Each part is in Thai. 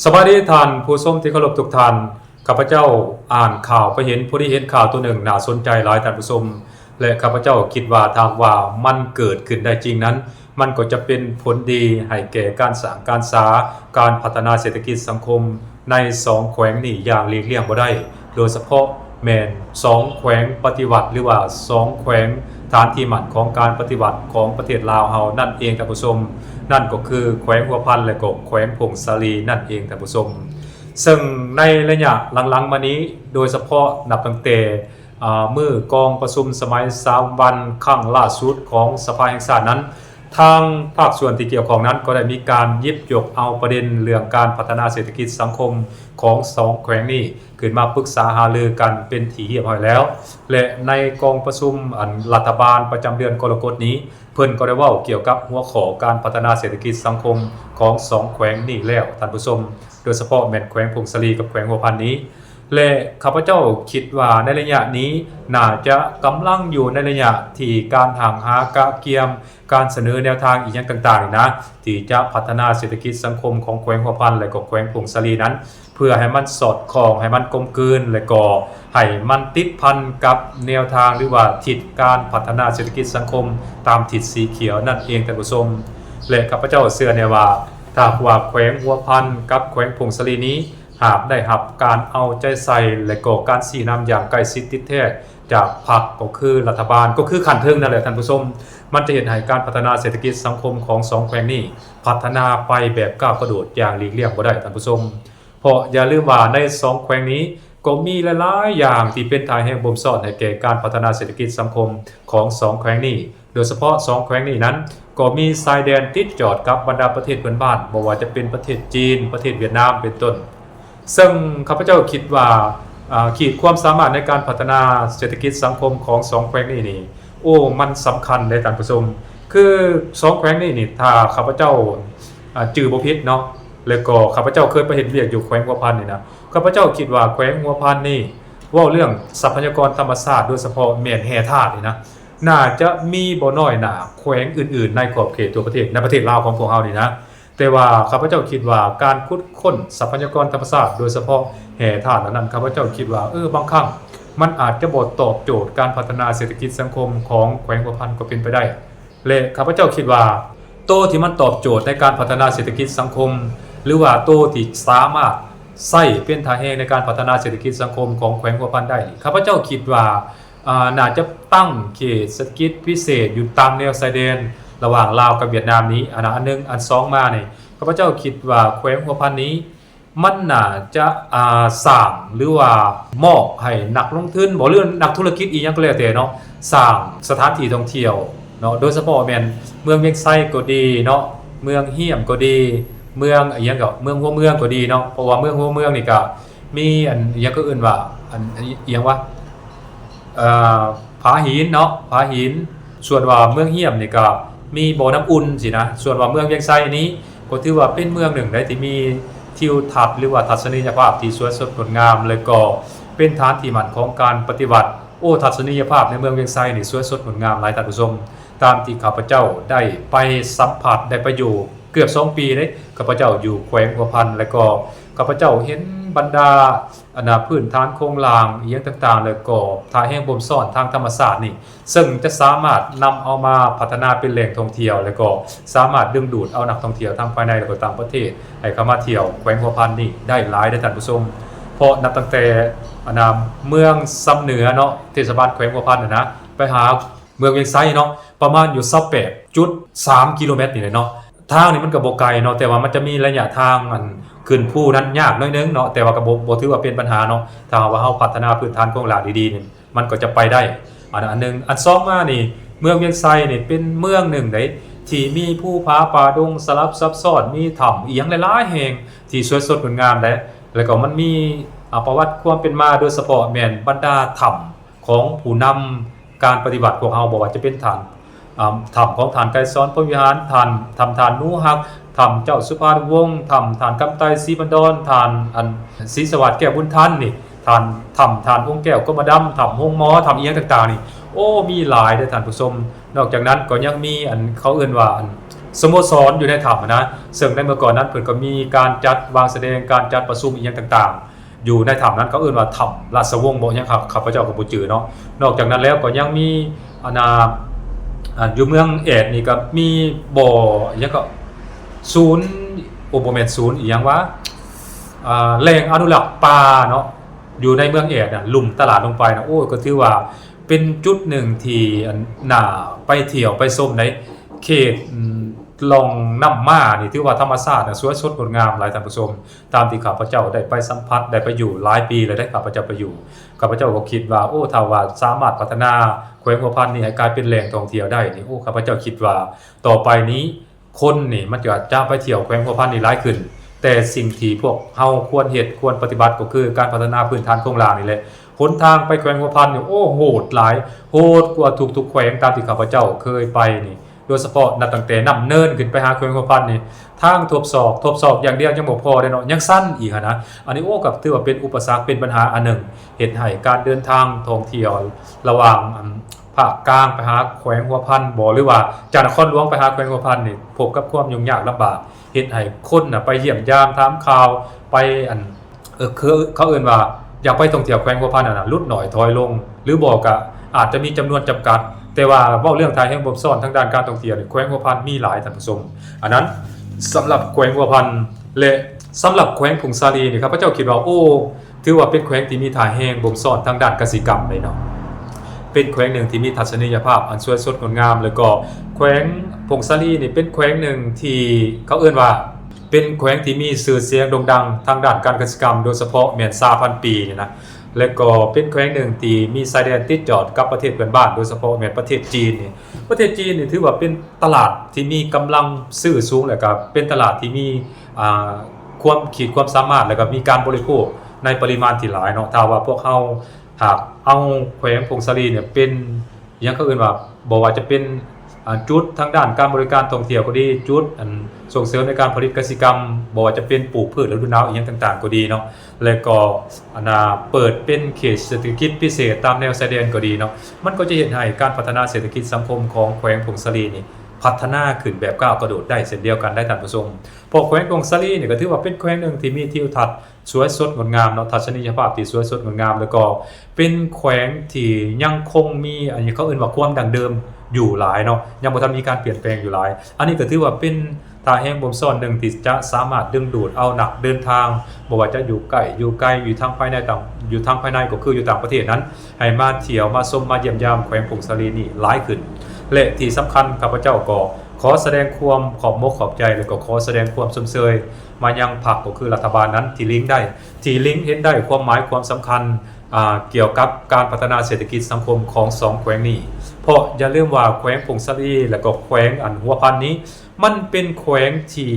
สวัสดีท่านผู้ชมที่เคารพทุกท่านข้าพเจ้าอ่านข่าวไปเห็นผู้ที่เห็นข่าวตัวหนึ่งน่าสนใจหลายท่านผู้ชมและข้าพเจ้าคิดว่าทางว่ามันเกิดขึ้นได้จริงนั้นมันก็จะเป็นผลดีให้แก่การสร้างการสาการพัฒนาเศรษฐกิจสังคมใน2แขวงนี้อย่างหลีกเลี่ยงบ่ได้โดยเฉพาะแม่น2แขวงปฏิวัติหรือว่า2แขวงฐานที่มั่นของการปฏิวัติของประเทศลาวเฮานั่นเองท่านผู้ชมนั่นก็คือแขวงหัวพันและก็แขวงพงศาลีนั่นเองท่านผู้ชมซึ่งในระยะหลังๆมานี้โดยเฉพาะนับตั้งแต่มื้อกองประชุมสมัย3วันครั้งล่าสุดของสภาแห่งชาตินั้นทางภาคส่วนที่เกี่ยวข้องนั้นก็ได้มีการหยิบยกเอาประเด็นเรื่องการพัฒนาเศรษฐกิจสังคมของ2แขวงนี้ขึ้นมาปรึกษาหารือกันเป็นที่เรียบร้อยแล้วและในกองประชุมรัฐบาลประจำเดือนกรกฎนี้เพิ่นก็ได้เว้าเกี่ยวกับหัวข้อการพัฒนาเศรษฐกิจสังคมของ2แขวงนี้แล้วท่านผู้ชมโดยเฉพาะแม่นแขวงพงศาลีกับแขวงหัวพันนี้และข้าพเจ้าคิดว่าในระยะนี้น่าจะกำลังอยู่ในระยะที่การหากะเกียมการเสนอแนวทางอีกอย่างต่างๆนะที่จะพัฒนาเศรษฐกิจสังคมของแขวงหัวพันและก็แขวงพงศาลีนั้นเพื่อให้มันสอดคล้องให้มันกลมกลืนและก็ให้มันติดพันกับแนวทางหรือว่าทิศการพัฒนาเศรษฐกิจสังคมตามทิศสีเขียวนั่นเองท่านผู้ชมและข้าพเจ้าเชื่อแน่ว่าถ้าว่าแขวงหัวพันกับแขวงพงศาลีนี้หากได้รับการเอาใจใส่และก็การชี้นำอย่างใกล้ชิดติดแท้จากพรรคก็คือรัฐบาลก็คือขั้นเทิงนั่นแหละท่านผู้ชมมันจะเห็นให้การพัฒนาเศรษฐกิจสังคมของ2แขวงนี้พัฒนาไปแบบก้าวกระโดดอย่างหลีกเลี่ยงบ่ได้ท่านผู้ชมเพราะอย่าลืมว่าใน2แขวงนี้ก็มีหลายๆอย่างที่เป็นทางแห่งบ่มสอนให้แก่การพัฒนาเศรษฐกิจสังคมของ2แขวงนี้โดยเฉพาะ2แขวงนี้นั้นก็มีชายแดนติดจอดกับบรรดาประเทศเพื่อนบ้านบ่ว่าจะเป็นประเทศจีนประเทศเวียดนามเป็นต้นซึ่งข้าพเจ้าคิดว่าขีดความสามารถในการพัฒนาเศรษฐกิจสังคมของ2แขวงนี้นี่โอ้มันสำคัญในท่านผู้ชมคือ2แขวงนี้นี่ถ้าข้าพเจ้าจื่อบ่ผิดเนาะแล้วก็ข้าพเจ้าเคยไปเฮ็ดเวียกอยู่แขวงหัวพันนี่นะข้าพเจ้าคิดว่าแขวงหัวพันนี่เว้าเรื่องทรัพยากรธรรมชาติโดยเฉพาะแม่นแร่ธาตุนี่นะน่าจะมีบ่น้อยหน้าแขวงอื่นๆในขอบเขตตัวประเทศในประเทศลาวของพวกเฮานี่นะแต่ว่าข้าพเจ้าคิดว่าการขุดค้นทรัพยากรธรรมชาติโดยเฉพาะแร่ธาตุนั้นข้าพเจ้าคิดว่าบางครั้งมันอาจจะบ่ตอบโจทย์การพัฒนาเศรษฐกิจสังคมของแขวงหัวพันก็เป็นไปได้และข้าพเจ้าคิดว่าโตที่มันตอบโจทย์ในการพัฒนาเศรษฐกิจสังคมหรือว่าโตที่สามารถใช้เป็นทางแห่งในการพัฒนาเศรษฐกิจสังคมของแขวงหัวพันได้ข้าพเจ้าคิดว่าน่าจะตั้งเขตเศรษฐกิจพิเศษอยู่ตามแนวชายแดนระหว่างลาวกับเวียดนามนี้อันนึงอัน2มานี่ข้าพเจ้าคิดว่าแขวงหัวพันนี้มันน่าจะสร้างหรือว่ามอบให้นักลงทุนบ่เรื่องนักธุรกิจอีหยังก็แล้วแต่เนาะสร้างสถานที่ท่องเที่ยวเนาะโดยเฉพาะแม่นเมืองเวียงไซก็ดีเนาะเมืองเฮียมก็ดีเมืองอีหยังก็เมืองหัวเมืองก็ดีเนาะเพราะว่าเมืองหัวเมืองนี่ก็มีอันอีหยังก็อื่นว่าอันอีหยังว่าผาหินเนาะผาหินส่วนว่าเมืองเฮียมนี่ก็มีบ่อน้ำอุ่นสินะส่วนว่าเมืองเวียงไซนี้ก็ถือว่าเป็นเมืองหนึ่งที่มีทิวทัศน์หรือว่าทัศนียภาพที่สวยสดงดงามและก็เป็นฐานที่มั่นของการปฏิบัติทัศนียภาพในเมืองเวียงไซนี่สวยสดงดงามหลายท่านผู้ชมตามที่ข้าพเจ้าได้ไปสัมผัสได้ไปอยู่เกือบ2ปีเลยข้าพเจ้าอยู่แขวงหัวพันและก็ข้าพเจ้าเห็นบรรดาพื้นฐานโครงลางอีหยังต่างๆแล้วก็ทางแห่งบ่มซ่อนทางธรรมศาสตร์นี่ซึ่งจะสามารถนำเอามาพัฒนาเป็นแหล่งท่องเที่ยวแล้วก็สามารถดึงดูดเอานักท่องเที่ยวทั้งภายในและก็ต่างประเทศให้เข้ามาเที่ยวแขวงหัวพันนี่ได้หลายได้ท่านผู้ชมเพราะนับตั้งแต่เมืองซ้ำเหนือเนาะเทศบาลแขวงหัวพันนะไปหาเมืองเวียงไซเนาะประมาณอยู่28.3 กิโลเมตรนี่เลยเนาะทางนี่มันก็บ่ไกลเนาะแต่ว่ามันจะมีระยะทางขึ้นภูนั้นยากน้อยนึงเนาะแต่ว่าก็บ่ถือว่าเป็นปัญหาเนาะถ้าว่าเฮาพัฒนาพื้นฐานโครงสร้างดีๆนี่มันก็จะไปได้อันนึงอัน2มานี่เมืองเวียงไซนี่เป็นเมืองหนึ่งที่มีภูผาป่าดงสลับซับซ้อนมีถ้ำอีหยังหลายๆแห่งที่สวยสดงดงามแล้วก็มันมีประวัติความเป็นมาโดยเฉพาะแม่นบรรดาถ้ำของผู้นำการปฏิบัติพวกเฮาบ่ว่าจะเป็นถ้ำของฐานไกรสอนพรหมวิหารฐานนูฮักทำเจ้าสุภาพวงศ์ทานกำไตศรีบันดอนทานศรีสวัสดิ์แก้วบุญทันนี่ทานวงแก้วก็มาดำทำวงหมอทำอีหยังต่างๆนี่ โอ้มีหลายเด้อท่านผู้ชมนอกจากนั้นก็ยังมีอันเขาเอิ้นว่าอันสโมสรอยู่ในถ้ำนะซึ่งในเมื่อก่อนนั้นเพิ่นก็มีการจัดวางแสดงการจัดประชุมอีหยังต่างๆอยู่ในถ้ำนั้นเขาเอิ้นว่าถ้ำราชวงศ์บ่หยังครับข้าพเจ้าก็บ่จื้อเนาะนอกจากนั้นแล้วก็ยังมีอาณาอยู่เมืองเอดนี่ก็มีบ่อหยังก็ศูนย์บ่แม่นศูนย์อีหยังวะแหล่งอนุรักษ์ป่าเนาะอยู่ในเมืองเอดน่ะลุ่มตลาดลงไปนะโอ้ก็ถือว่าเป็นจุดหนึ่งที่น่าไปเที่ยวไปชมในเขตลองน้ำม่านี่ถือว่าธรรมชาติสวยสดงดงามหลายท่านผู้ชมตามที่ข้าพเจ้าได้ไปสัมผัสได้ไปอยู่หลายปีเลยได้ข้าพเจ้าไปอยู่ข้าพเจ้าก็คิดว่าโอ้ถ้าว่าสามารถพัฒนาแขวงหัวพันนี่ให้กลายเป็นแหล่งท่องเที่ยวได้นี่โอ้ข้าพเจ้าคิดว่าต่อไปนี้คนนี่มันจะไปเที่ยวแขวงหัวพันนี่หลายขึ้นแต่สิ่งที่พวกเฮาควรเฮ็ดควรปฏิบัติก็คือการพัฒนาพื้นฐานโครงสร้างนี่แหละหนทางไปแขวงหัวพันนี่โอ้โหดหลายโหดกว่าทุกๆแขวงตามที่ข้าพเจ้าเคยไปนี่โดยเฉพาะนับตั้งแต่นำเนินขึ้นไปหาแขวงหัวพันนี่ทางทบสอบอย่างเดียวยังบ่พอได้เนาะยังสั้นอีกนะอันนี้โอ้ก็ถือว่าเป็นอุปสรรคเป็นปัญหาอันหนึ่งเฮ็ดให้การเดินทางท่องเที่ยวระหว่างภาคกลางไปหาแขวงหัวพันบ่หรือว่าจากนครหลวงไปหาแขวงหัวพันนี่พบกับความยุ่งยากลำบากเฮ็ดให้คนน่ะไปเยี่ยมยามถามข่าวไปเขาเอิ้นว่าอยากไปท่องเที่ยวแขวงหัวพันน่ะลดน้อยถอยลงหรือบ่ก็อาจจะมีจำนวนจำกัดแต่ว่าเว้าเรื่องทายแห่งบ่ซ่อนทางด้านการท่องเที่ยวนี่แขวงหัวพันมีหลายท่านผู้ชมอันนั้นสำหรับแขวงหัวพันและสำหรับแขวงผงสาลีนี่ครับพระเจ้าคิดว่าโอ้ถือว่าเป็นแขวงที่มีทายแห่งบ่ซ่อนทางด้านกสิกรรมเลยเนาะเป็นแขวงหนึ่งที่มีทัศนียภาพอันสวยสดงดงามแล้วก็แขวงผงสาลีนี่เป็นแขวงหนึ่งที่เขาเอิ้นว่าเป็นแขวงที่มีชื่อเสียงโด่งดังทางด้านการกสิกรรมโดยเฉพาะแม่น2,000 ปีนี่นะและก็เป็นแขวงหนึ่งที่มีชายแดนติดจอดกับประเทศเพื่อนบ้านโดยเฉพาะแม่นประเทศจีนนี่ประเทศจีนนี่ถือว่าเป็นตลาดที่มีกำลังซื้อสูงแล้วก็เป็นตลาดที่มีความสามารถแล้วก็มีการบริโภคในปริมาณที่หลายเนาะถ้าว่าพวกเฮาหากเอาแขวงผงสาลีเนี่ยเป็นอย่างเขาเอื่นว่าบ่ว่าจะเป็นจุดทางด้านการบริการท่องเที่ยวก็ดีจุดส่งเสริมในการผลิตกสิกรรมบ่ว่าจะเป็นปลูกพืชฤดูหนาวอีหยังต่างๆก็ดีเนาะแล้วก็เปิดเป็นเขตเศรษฐกิจพิเศษตามแนวชายแดนก็ดีเนาะมันก็จะเฮ็ดให้การพัฒนาเศรษฐกิจสังคมของแขวงผงสาลีนี่พัฒนาขึ้นแบบก้าวกระโดดได้เช่นเดียวกันได้ท่านผู้ชมเพราะแขวงผงสาลีนี่ก็ถือว่าเป็นแขวงนึงที่มีทิวทัศน์สวยสดงดงามเนาะทัศนียภาพที่สวยสดงดงามแล้วก็เป็นแขวงที่ยังคงมีอันนี้เขาเอิ้นว่าความดังเดิมอยู่หลายเนาะยังบ่ทันมีการเปลี่ยนแปลงอยู่หลายอันนี้ก็ถือว่าเป็นทางแห่งบ่มซ่อนหนึ่งที่จะสามารถดึงดูดเอานักเดินทางบ่ว่าจะอยู่ใกล้อยู่ไกลอยู่ทางภายในอยู่ทางภายในก็คืออยู่ต่างประเทศนั้นให้มาเที่ยวมาชมมาเยี่ยมยามแขวงผงสาลีนี่หลายขึ้นและที่สำคัญข้าพเจ้าก็ขอแสดงความขอบมกขอบใจและก็ขอแสดงความสมเชยมายังพรรคก็คือรัฐบาลนั้นที่ลิงก์เห็นได้ความหมายความสำคัญเกี่ยวกับการพัฒนาเศรษฐกิจสังคมของ2แขวงนี้เพราะอย่าลืมว่าแขวงผงสาลีและก็แขวงหัวพันนี้มันเป็นแขวงที่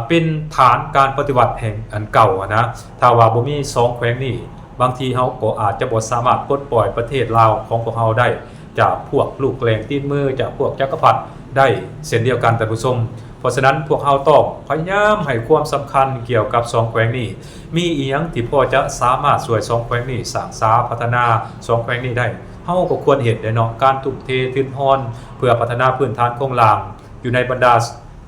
เป็นฐานการปฏิวัติแห่งอันเก่านะถ้าว่าบ่มี2แขวงนี้บางทีเฮาก็อาจจะบ่สามารถปลดปล่อยประเทศลาวของพวกเฮาได้จากพวกลูกแรงตีนมือจากพวกจักรพรรดิได้เช่นเดียวกันท่านผู้ชมเพราะฉะนั้นพวกเฮาต้องพยายามให้ความสำคัญเกี่ยวกับ2แขวงนี้มีอีหยังที่พอจะสามารถช่วย2แขวงนี้สร้างสาพัฒนา2แขวงนี้ได้เฮาก็ควรเฮ็ดได้เนาะการทุ่มเททุนทอนเพื่อพัฒนาพื้นฐานโครงสร้างอยู่ในบรรดา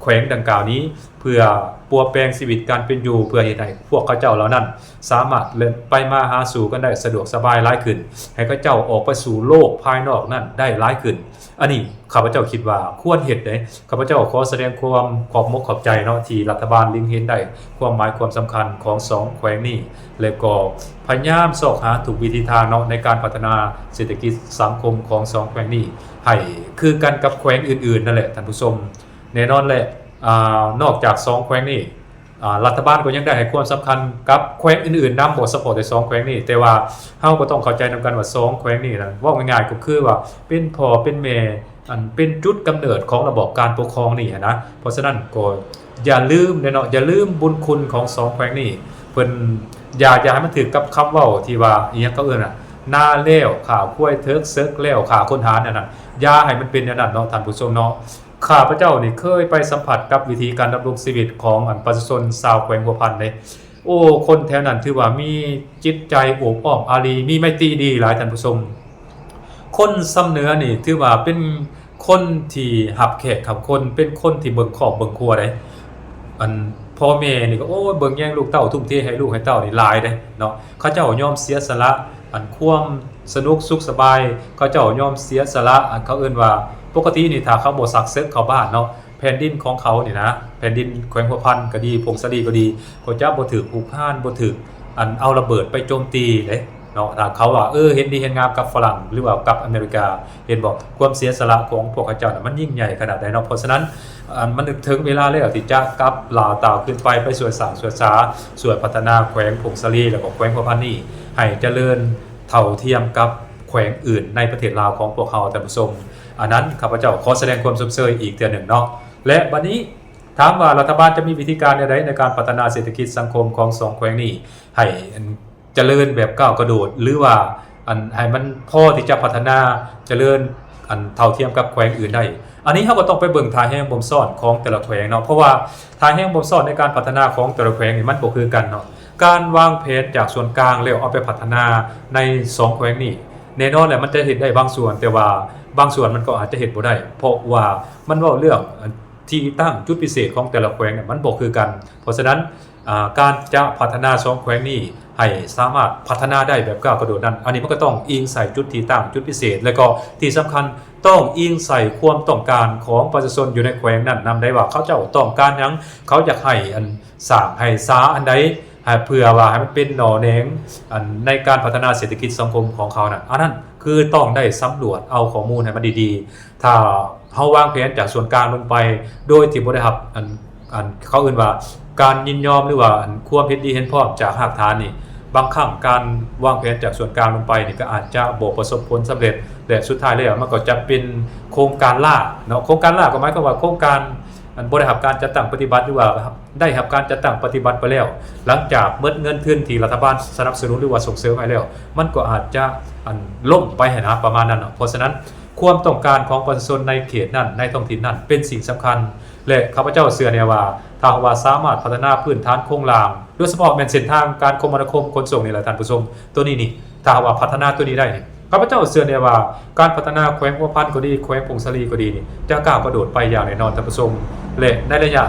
แขวงดังกล่าวนี้เพื่อปัวแปลงชีวิตการเป็นอยู่เพื่อเฮ็ดให้พวกเขาเจ้าเหล่านั้นสามารถไปมาหาสู่กันได้สะดวกสบายหลายขึ้นให้เขาเจ้าออกไปสู่โลกภายนอกนั้นได้หลายขึ้นอันนี้ข้าพเจ้าคิดว่าควรเฮ็ดได้ข้าพเจ้าขอแสดงความขอบมกขอบใจเนาะที่รัฐบาลลิงเห็นได้ความหมายความสำคัญของ2แขวงนี้แล้วก็พยายามสอกหาทุกวิธีทางเนาะในการพัฒนาเศรษฐกิจสังคมของ2แขวงนี้ให้คือกันกับแขวงอื่นๆนั่นแหละท่านผู้ชมแน่นอนแหละนอกจาก2แขวงนี้รัฐบาลก็ยังได้ให้ความสำคัญกับแขวงอื่นๆนำบ่ซัพพอร์ตใน2แขวงนี้แต่ว่าเฮาก็ต้องเข้าใจนำกันว่า2แขวงนี้นะว่าง่ายๆก็คือว่าเป็นพ่อเป็นแม่เป็นจุดกำเนิดของระบบการปกครองนี่นะเพราะฉะนั้นก็อย่าลืมเนาะอย่าลืมบุญคุณของ2แขวงนี้เพิ่นอย่าให้มันถึงกับคำเว้าที่ว่าอีหยังก็เอิ้นน่ะหน้าแล้วข่าวคุ้ยเทิกเซิกแล้วข่าวคนหานั่นน่ะอย่าให้มันเป็นอย่างนั้นเนาะท่านผู้ชมเนาะข้าพเจ้านี่เคยไปสัมผัสกับวิธีการดำรงชีวิตของประชาชนชาวแขวงหัวพันเลยโอ้คนแถวนั้นถือว่ามีจิตใจโอบอ้อมอารีมีไมตรีดีหลายท่านผู้ชม คนซ้ำเหนือนี่ถือว่าเป็นคนที่รับแขกครับคนเป็นคนที่เบิ่งครอบเบิ่งครัวได้อันพ่อแม่นี่ก็โอ้ยเบิ่งแย่งลูกเต้าทุ่มเทให้ลูกให้เต้านี่หลายเด้เนาะเขาเจ้ายอมเสียสละอันความสนุกสุขสบายเขาเจ้ายอมเสียสละอันเขาเอิ้นว่าปกตินี่ถ้าเขาบ่ซักเซึกเข้าบ้านเนาะแผ่นดินของเขานี่นะแผ่นดินแขวงหัวพันก็ดีพงศรีก็ดีเขาจะบ่ถูกผูกพานบ่ถูกอันเอาระเบิดไปโจมตีเด้เนาะถ้าเขาว่าเห็นดีเห็นงามกับฝรั่งหรือว่ากับอเมริกาเห็นบ่ความเสียสละของพวกเขาเจ้าน่ะมันยิ่งใหญ่ขนาดใดเนาะเพราะฉะนั้นมันถึงเวลาแล้วที่จะกลับลาวตาวขึ้นไปช่วยสร้างช่วยสาช่วยพัฒนาแขวงพงศรีแล้วก็แขวงหัวพันนี่ให้เจริญเท่าเทียมกับแขวงอื่นในประเทศลาวของพวกเขาท่านผู้ชมอันนั้นข้าพเจ้าขอแสดงความสมเชยอีกเทื่อหนึ่งเนาะและบัดนี้ถามว่ารัฐบาลจะมีวิธีการใดในการพัฒนาเศรษฐกิจสังคมของ2แขวงนี้ให้เจริญแบบก้าวกระโดดหรือว่าให้มันพอที่จะพัฒนาเจริญเท่าเทียมกับแขวงอื่นได้อันนี้เราก็ต้องไปเบิ่งทางแห่งบ่มซ่อนของแต่ละแขวงเนาะเพราะว่าทางแห่งบ่มซ่อนในการพัฒนาของแต่ละแขวงนี่มันบ่คือกันเนาะการวางแผนจากส่วนกลางแล้วเอาไปพัฒนาใน2แขวงนี้แน่นอนแหละมันจะเฮ็ดได้บางส่วนแต่ว่าบางส่วนมันก็อาจจะเฮ็ดบ่ได้เพราะว่ามันเว้าเรื่องที่ตั้งจุดพิเศษของแต่ละแขวงเนี่ยมันบ่คือกันเพราะฉะนั้นการจะพัฒนา2แขวงนี้ให้สามารถพัฒนาได้แบบก้าวกระโดดนั้นอันนี้มันก็ต้องอิงใส่จุดที่ตั้งจุดพิเศษแล้วก็ที่สำคัญต้องอิงใส่ความต้องการของประชาชนอยู่ในแขวงนั้นนำได้ว่าเขาเจ้าต้องการหยังเขาอยากให้สร้างให้สาอันใดเพื่อว่าให้มันเป็นหน่อแหนงในการพัฒนาเศรษฐกิจสังคมของเขาอันนั้นคือต้องได้สำรวจเอาข้อมูลให้มันดีๆถ้าเฮาวางแผนจากส่วนกลางลงไปโดยที่บ่ได้รับเขาเอิ้นว่าการยินยอมหรือว่าความเห็นดีเห็นพ้องจากรากฐานนี่บางครั้งการวางแผนจากส่วนกลางลงไปนี่ก็อาจจะบ่ประสบผลสำเร็จและสุดท้ายแล้วมันก็จะเป็นโครงการล่าเนาะโครงการล่าก็หมายความว่าโครงการบ่ได้รับการจัดตั้งปฏิบัติหรือว่าได้รับการจัดตั้งปฏิบัติไปแล้วหลังจากหมดเงินทุนที่รัฐบาลสนับสนุนหรือว่าส่งเสริมให้แล้วมันก็อาจจะล่มไปนะประมาณนั้นเนาะเพราะฉะนั้นความต้องการของประชาชนในเขตนั้นในท้องถิ่นนั้นเป็นสิ่งสำคัญและข้าพเจ้าเชื่อแน่ว่าถ้าว่าสามารถพัฒนาพื้นฐานโครงสร้างโดยเฉพาะแม่นเส้นทางการคมนาคมขนส่งนี่แหละท่านผู้ชมตัวนี้นี่ถ้าว่าพัฒนาตัวนี้ได้นี่ข้าพเจ้าเชื่อแน่ว่าการพัฒนาแขวงหัวพันก็ดีแขวงพงศรีก็ดีนี่จะก้าวกระโดดไปอย่างแน่นอนท่านผู้ชมและในระยะ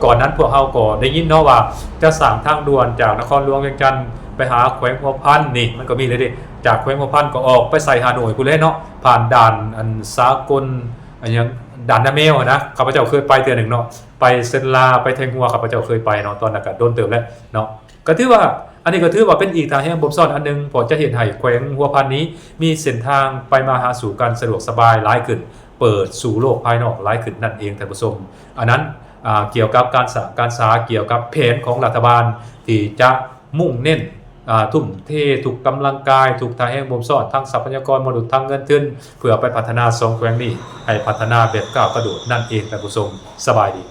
ก่อนนั้นพวกเฮาก็ได้ยินเนาะว่าจะสร้างทางด่วนจากนครหลวงเวียงจันทน์ไปหาแขวงหัวพันนี่มันก็มีเลยดิจากแขวงหัวพันก็ออกไปใส่ฮานอยพุ่นเลยเนาะผ่านด่านสากลยังด่านนาเมลนะข้าพเจ้าเคยไปเทื่อนึงเนาะไปเซนลาไปแทงหัวข้าพเจ้าเคยไปเนาะตอนนั้นก็โดนเติมแล้วเนาะก็ถือว่าอันนี้ก็ถือว่าเป็นอีกทางแห่งบ่มซ่อนอันนึงพอจะเห็นให้แขวงหัวพันนี้มีเส้นทางไปมาหาสู่กันสะดวกสบายหลายขึ้นเปิดสู่โลกภายนอกหลายขึ้นนั่นเองท่านผู้ชมอันนั้นเกี่ยวกับการสาเกี่ยวกับแผนของรัฐบาลที่จะมุ่งเน้นทุ่มเทถูกกำลังกายถูกทางแห่งบ่มซ่อนทั้งทรัพยากรมนุษย์ทั้งเงินทุนเพื่อไปพัฒนา2แขวงนี้ให้พัฒนาแบบก้าวกระโดดนั่นเองท่านผู้ชมสบายดี